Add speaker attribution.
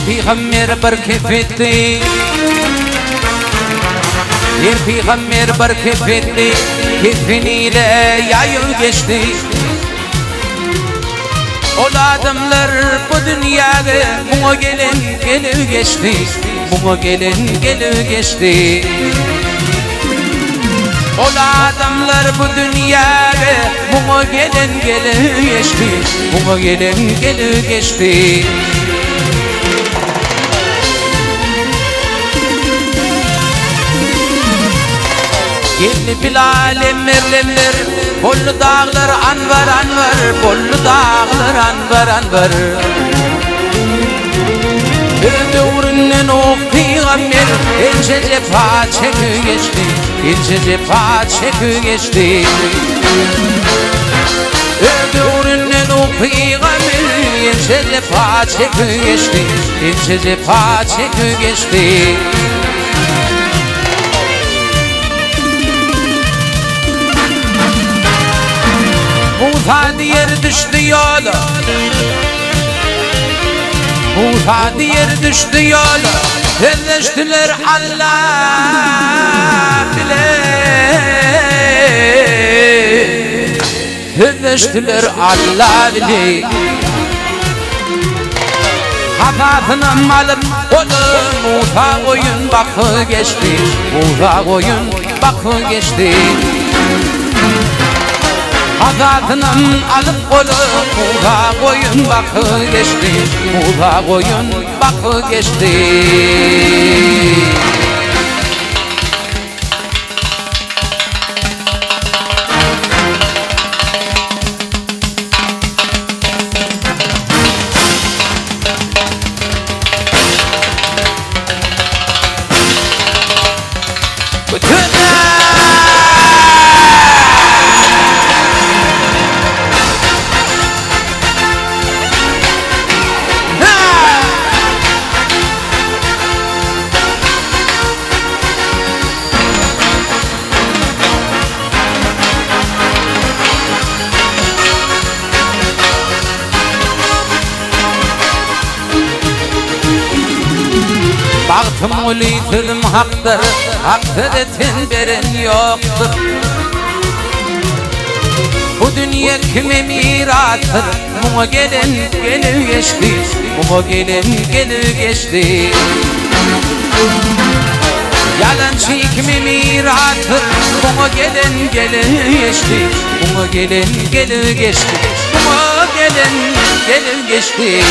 Speaker 1: peygamber bir kefetti, bir peygamber bir kefetti, kefeniyle yayıl geçti. Ol adamlar bu dünyaya buna gelen gelip geçti, buna gelen gelip geçti. Ol adamlar bu dünyaya buna gelen gelip geçti, buna gelen gelip geçti. Geldi Bilal emirlenler, bollu dağlar anvar anvar, bollu dağlar anvar anvar. Öldüğünden o peygamber ince cefa çekü geçti, ince cefa çekü geçti. Öldüğünden o peygamber ince cefa çekü geçti, ince cefa çekü geçti. Musa diğer düştü yola, Musa diğer düştü yola, Tezleştiler Allah bile, Tezleştiler Allah bile. Hatasını malıp oğlum Musa koyun bakı geçti, Musa koyun bakı geçti. Azadından alıp kolu Musa koyun bakı geçti, Musa koyun bakı geçti. Baktım ulu dilim haktır, haktır etin veren yoktur. Bu dünya kime mirattır, buna gelen gelip geçti, buna gelen gelip geçti. Yalancı kime mirattır, buna gelen gelip geçti, buna gelen gelip geçti, buna gelen gelip geçti.